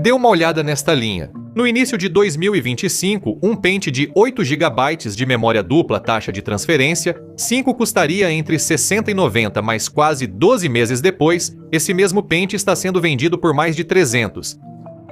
Dê uma olhada nesta linha. No início de 2025, um pente de 8 GB de memória dupla taxa de transferência, 5 custaria entre 60 e 90, mas quase 12 meses depois, esse mesmo pente está sendo vendido por mais de 300.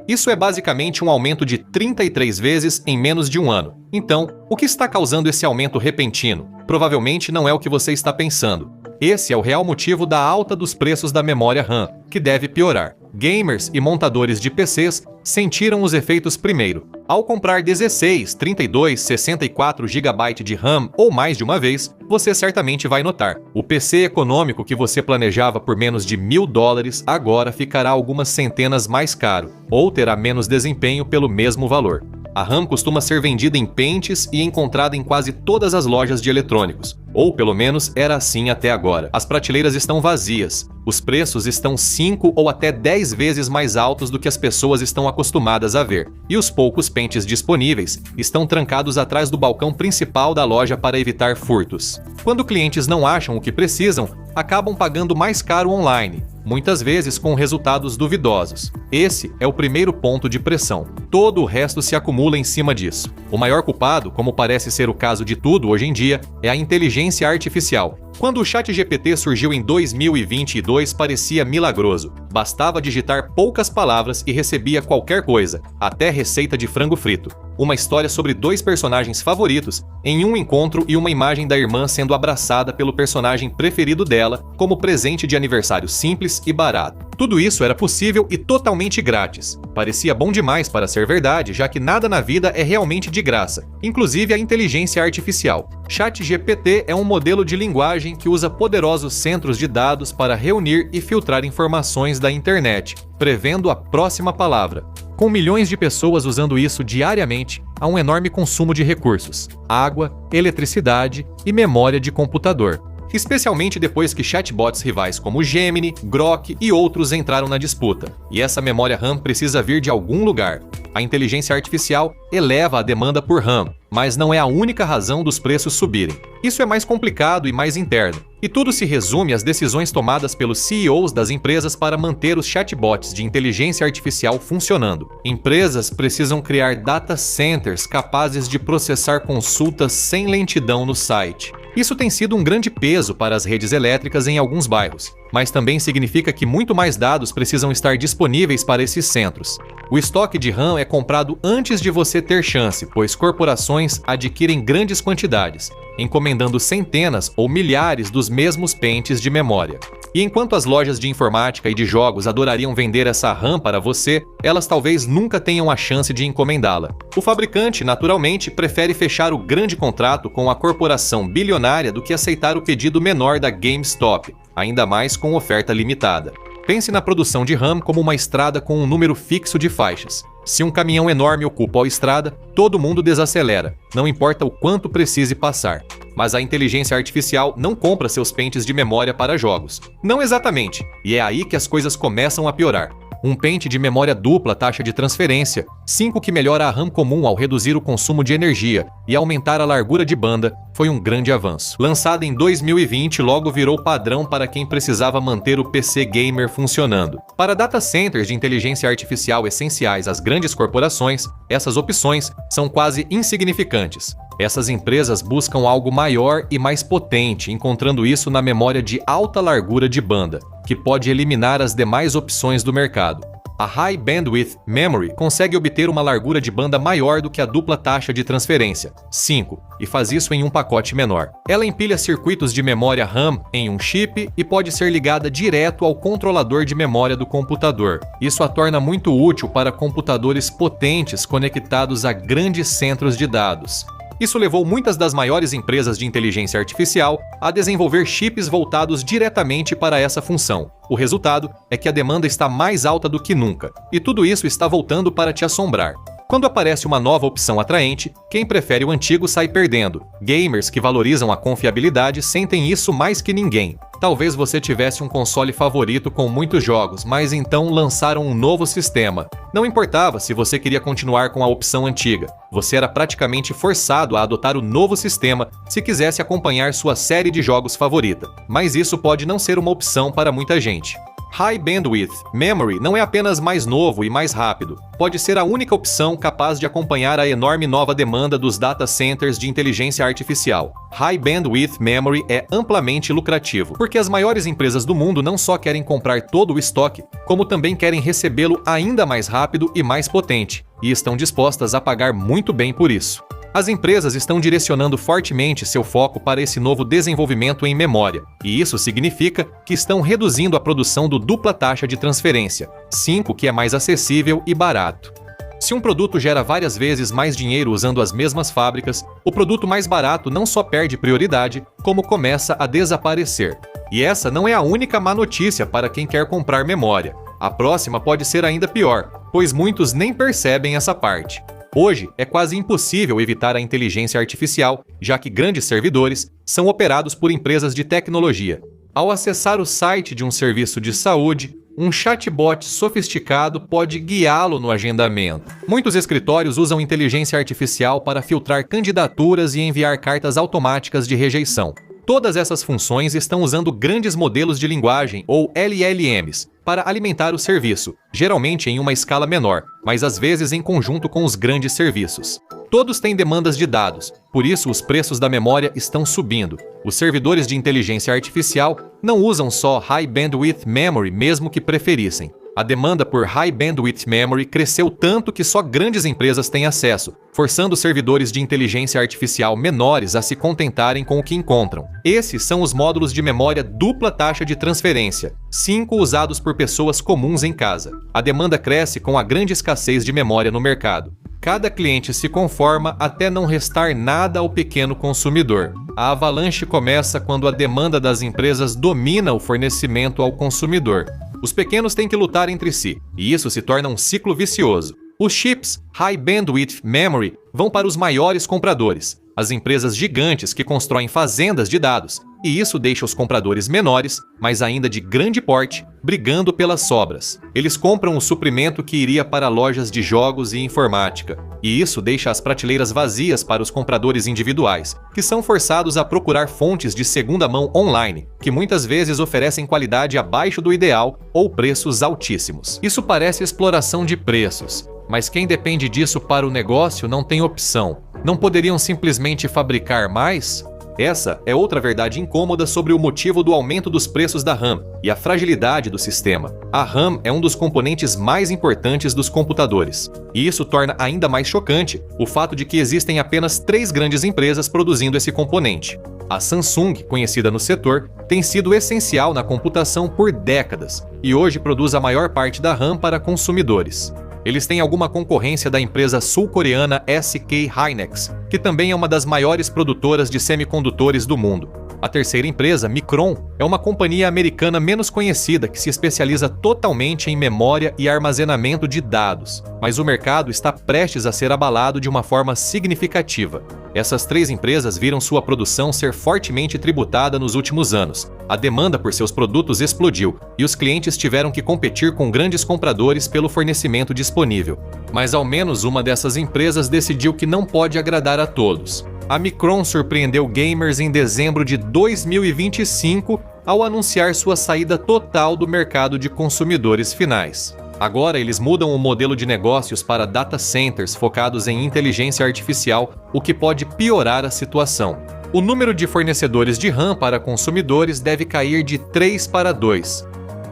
Isso é basicamente um aumento de 33 vezes em menos de um ano. Então, o que está causando esse aumento repentino? Provavelmente não é o que você está pensando. Esse é o real motivo da alta dos preços da memória RAM, que deve piorar. Gamers e montadores de PCs sentiram os efeitos primeiro. Ao comprar 16, 32, 64 GB de RAM ou mais de uma vez, você certamente vai notar. O PC econômico que você planejava por menos de $1.000 agora ficará algumas centenas mais caro, ou terá menos desempenho pelo mesmo valor. A RAM costuma ser vendida em pentes e encontrada em quase todas as lojas de eletrônicos, ou pelo menos era assim até agora. As prateleiras estão vazias, os preços estão 5 ou até 10 vezes mais altos do que as pessoas estão acostumadas a ver, e os poucos pentes disponíveis estão trancados atrás do balcão principal da loja para evitar furtos. Quando clientes não acham o que precisam, acabam pagando mais caro online, muitas vezes com resultados duvidosos. Esse é o primeiro ponto de pressão. Todo o resto se acumula em cima disso. O maior culpado, como parece ser o caso de tudo hoje em dia, é a inteligência artificial. Quando o ChatGPT surgiu em 2022, parecia milagroso. Bastava digitar poucas palavras e recebia qualquer coisa, até receita de frango frito. Uma história sobre 2 personagens favoritos em um encontro e uma imagem da irmã sendo abraçada pelo personagem preferido dela como presente de aniversário simples e barato. Tudo isso era possível e totalmente grátis. Parecia bom demais para ser verdade, já que nada na vida é realmente de graça, inclusive a inteligência artificial. ChatGPT é um modelo de linguagem que usa poderosos centros de dados para reunir e filtrar informações da internet, prevendo a próxima palavra. Com milhões de pessoas usando isso diariamente, há um enorme consumo de recursos: água, eletricidade e memória de computador. Especialmente depois que chatbots rivais como Gemini, Grok e outros entraram na disputa. E essa memória RAM precisa vir de algum lugar. A inteligência artificial eleva a demanda por RAM, mas não é a única razão dos preços subirem. Isso é mais complicado e mais interno. E tudo se resume às decisões tomadas pelos CEOs das empresas para manter os chatbots de inteligência artificial funcionando. Empresas precisam criar data centers capazes de processar consultas sem lentidão no site. Isso tem sido um grande peso para as redes elétricas em alguns bairros, mas também significa que muito mais dados precisam estar disponíveis para esses centros. O estoque de RAM é comprado antes de você ter chance, pois corporações adquirem grandes quantidades, encomendando centenas ou milhares dos mesmos pentes de memória. E enquanto as lojas de informática e de jogos adorariam vender essa RAM para você, elas talvez nunca tenham a chance de encomendá-la. O fabricante, naturalmente, prefere fechar o grande contrato com a corporação bilionária do que aceitar o pedido menor da GameStop, ainda mais com oferta limitada. Pense na produção de RAM como uma estrada com um número fixo de faixas. Se um caminhão enorme ocupa a estrada, todo mundo desacelera, não importa o quanto precise passar. Mas a inteligência artificial não compra seus pentes de memória para jogos. Não exatamente, e é aí que as coisas começam a piorar. Um pente de memória dupla taxa de transferência, 5 que melhora a RAM comum ao reduzir o consumo de energia e aumentar a largura de banda, foi um grande avanço. Lançada em 2020, logo virou padrão para quem precisava manter o PC gamer funcionando. Para data centers de inteligência artificial essenciais às grandes corporações, essas opções são quase insignificantes. Essas empresas buscam algo maior e mais potente, encontrando isso na memória de alta largura de banda, que pode eliminar as demais opções do mercado. A High Bandwidth Memory consegue obter uma largura de banda maior do que a dupla taxa de transferência, 5, e faz isso em um pacote menor. Ela empilha circuitos de memória RAM em um chip e pode ser ligada direto ao controlador de memória do computador. Isso a torna muito útil para computadores potentes conectados a grandes centros de dados. Isso levou muitas das maiores empresas de inteligência artificial a desenvolver chips voltados diretamente para essa função. O resultado é que a demanda está mais alta do que nunca, e tudo isso está voltando para te assombrar. Quando aparece uma nova opção atraente, quem prefere o antigo sai perdendo. Gamers que valorizam a confiabilidade sentem isso mais que ninguém. Talvez você tivesse um console favorito com muitos jogos, mas então lançaram um novo sistema. Não importava se você queria continuar com a opção antiga. Você era praticamente forçado a adotar o novo sistema se quisesse acompanhar sua série de jogos favorita. Mas isso pode não ser uma opção para muita gente. High Bandwidth Memory não é apenas mais novo e mais rápido, pode ser a única opção capaz de acompanhar a enorme nova demanda dos data centers de inteligência artificial. High Bandwidth Memory é amplamente lucrativo, porque as maiores empresas do mundo não só querem comprar todo o estoque, como também querem recebê-lo ainda mais rápido e mais potente, e estão dispostas a pagar muito bem por isso. As empresas estão direcionando fortemente seu foco para esse novo desenvolvimento em memória, e isso significa que estão reduzindo a produção do dupla taxa de transferência, 5, que é mais acessível e barato. Se um produto gera várias vezes mais dinheiro usando as mesmas fábricas, o produto mais barato não só perde prioridade, como começa a desaparecer. E essa não é a única má notícia para quem quer comprar memória. A próxima pode ser ainda pior, pois muitos nem percebem essa parte. Hoje, é quase impossível evitar a inteligência artificial, já que grandes servidores são operados por empresas de tecnologia. Ao acessar o site de um serviço de saúde, um chatbot sofisticado pode guiá-lo no agendamento. Muitos escritórios usam inteligência artificial para filtrar candidaturas e enviar cartas automáticas de rejeição. Todas essas funções estão usando grandes modelos de linguagem, ou LLMs, para alimentar o serviço, geralmente em uma escala menor, mas às vezes em conjunto com os grandes serviços. Todos têm demandas de dados, por isso os preços da memória estão subindo. Os servidores de inteligência artificial não usam só High Bandwidth Memory mesmo que preferissem. A demanda por High Bandwidth Memory cresceu tanto que só grandes empresas têm acesso, forçando servidores de inteligência artificial menores a se contentarem com o que encontram. Esses são os módulos de memória dupla taxa de transferência, 5 usados por pessoas comuns em casa. A demanda cresce com a grande escassez de memória no mercado. Cada cliente se conforma até não restar nada ao pequeno consumidor. A avalanche começa quando a demanda das empresas domina o fornecimento ao consumidor. Os pequenos têm que lutar entre si, e isso se torna um ciclo vicioso. Os chips High Bandwidth Memory vão para os maiores compradores, as empresas gigantes que constroem fazendas de dados, e isso deixa os compradores menores, mas ainda de grande porte, brigando pelas sobras. Eles compram o suprimento que iria para lojas de jogos e informática, e isso deixa as prateleiras vazias para os compradores individuais, que são forçados a procurar fontes de segunda mão online, que muitas vezes oferecem qualidade abaixo do ideal ou preços altíssimos. Isso parece exploração de preços, mas quem depende disso para o negócio não tem opção. Não poderiam simplesmente fabricar mais? Essa é outra verdade incômoda sobre o motivo do aumento dos preços da RAM e a fragilidade do sistema. A RAM é um dos componentes mais importantes dos computadores, e isso torna ainda mais chocante o fato de que existem apenas 3 grandes empresas produzindo esse componente. A Samsung, conhecida no setor, tem sido essencial na computação por décadas e hoje produz a maior parte da RAM para consumidores. Eles têm alguma concorrência da empresa sul-coreana SK Hynix, que também é uma das maiores produtoras de semicondutores do mundo. A terceira empresa, Micron, é uma companhia americana menos conhecida que se especializa totalmente em memória e armazenamento de dados, mas o mercado está prestes a ser abalado de uma forma significativa. Essas 3 empresas viram sua produção ser fortemente tributada nos últimos anos. A demanda por seus produtos explodiu e os clientes tiveram que competir com grandes compradores pelo fornecimento disponível. Mas ao menos uma dessas empresas decidiu que não pode agradar a todos. A Micron surpreendeu gamers em dezembro de 2025 ao anunciar sua saída total do mercado de consumidores finais. Agora eles mudam o modelo de negócios para data centers focados em inteligência artificial, o que pode piorar a situação. O número de fornecedores de RAM para consumidores deve cair de 3 para 2.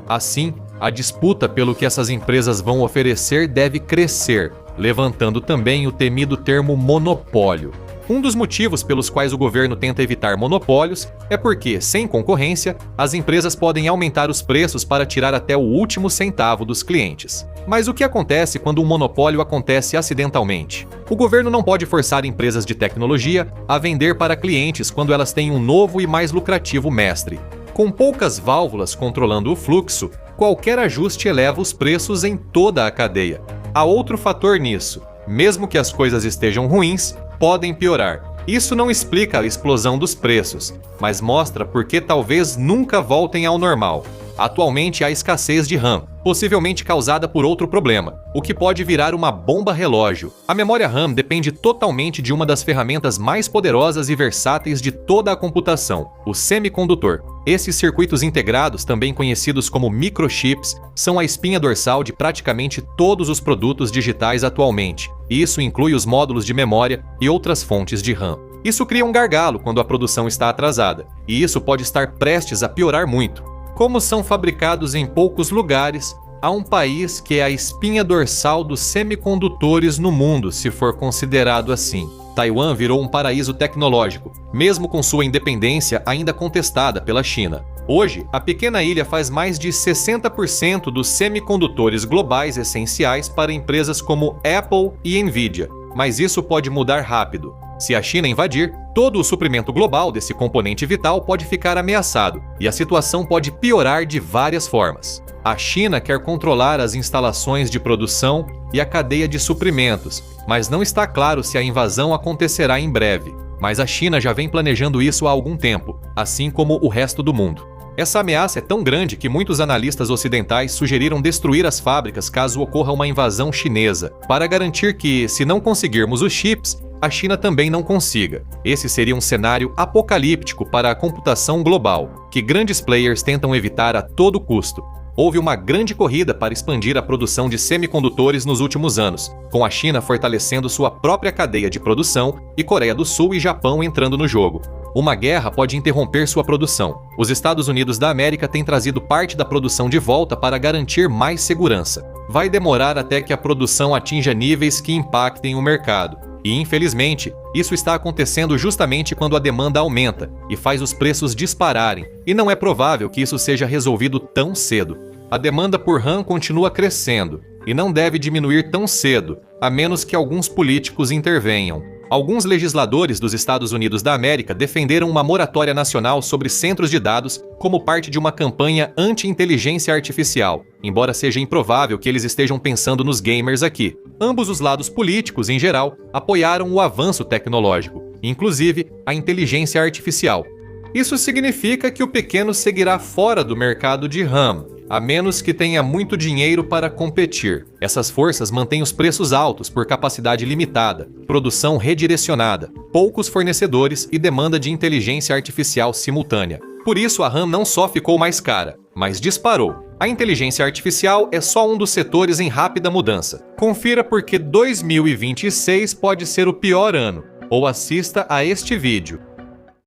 Assim, a disputa pelo que essas empresas vão oferecer deve crescer, levantando também o temido termo monopólio. Um dos motivos pelos quais o governo tenta evitar monopólios é porque, sem concorrência, as empresas podem aumentar os preços para tirar até o último centavo dos clientes. Mas o que acontece quando um monopólio acontece acidentalmente? O governo não pode forçar empresas de tecnologia a vender para clientes quando elas têm um novo e mais lucrativo mestre. Com poucas válvulas controlando o fluxo, qualquer ajuste eleva os preços em toda a cadeia. Há outro fator nisso. Mesmo que as coisas estejam ruins, podem piorar. Isso não explica a explosão dos preços, mas mostra por que talvez nunca voltem ao normal. Atualmente há escassez de RAM, possivelmente causada por outro problema, o que pode virar uma bomba relógio. A memória RAM depende totalmente de uma das ferramentas mais poderosas e versáteis de toda a computação, o semicondutor. Esses circuitos integrados, também conhecidos como microchips, são a espinha dorsal de praticamente todos os produtos digitais atualmente, e isso inclui os módulos de memória e outras fontes de RAM. Isso cria um gargalo quando a produção está atrasada, e isso pode estar prestes a piorar muito. Como são fabricados em poucos lugares, há um país que é a espinha dorsal dos semicondutores no mundo, se for considerado assim. Taiwan virou um paraíso tecnológico, mesmo com sua independência ainda contestada pela China. Hoje, a pequena ilha faz mais de 60% dos semicondutores globais essenciais para empresas como Apple e Nvidia, mas isso pode mudar rápido. Se a China invadir, todo o suprimento global desse componente vital pode ficar ameaçado, e a situação pode piorar de várias formas. A China quer controlar as instalações de produção e a cadeia de suprimentos, mas não está claro se a invasão acontecerá em breve. Mas a China já vem planejando isso há algum tempo, assim como o resto do mundo. Essa ameaça é tão grande que muitos analistas ocidentais sugeriram destruir as fábricas caso ocorra uma invasão chinesa, para garantir que, se não conseguirmos os chips, a China também não consiga. Esse seria um cenário apocalíptico para a computação global, que grandes players tentam evitar a todo custo. Houve uma grande corrida para expandir a produção de semicondutores nos últimos anos, com a China fortalecendo sua própria cadeia de produção e Coreia do Sul e Japão entrando no jogo. Uma guerra pode interromper sua produção. Os Estados Unidos da América têm trazido parte da produção de volta para garantir mais segurança. Vai demorar até que a produção atinja níveis que impactem o mercado. E, infelizmente, isso está acontecendo justamente quando a demanda aumenta e faz os preços dispararem, e não é provável que isso seja resolvido tão cedo. A demanda por RAM continua crescendo e não deve diminuir tão cedo, a menos que alguns políticos intervenham. Alguns legisladores dos Estados Unidos da América defenderam uma moratória nacional sobre centros de dados como parte de uma campanha anti-inteligência artificial, embora seja improvável que eles estejam pensando nos gamers aqui. Ambos os lados políticos, em geral, apoiaram o avanço tecnológico, inclusive a inteligência artificial. Isso significa que o pequeno seguirá fora do mercado de RAM, a menos que tenha muito dinheiro para competir. Essas forças mantêm os preços altos por capacidade limitada, produção redirecionada, poucos fornecedores e demanda de inteligência artificial simultânea. Por isso, a RAM não só ficou mais cara, mas disparou. A inteligência artificial é só um dos setores em rápida mudança. Confira porque 2026 pode ser o pior ano, ou assista a este vídeo.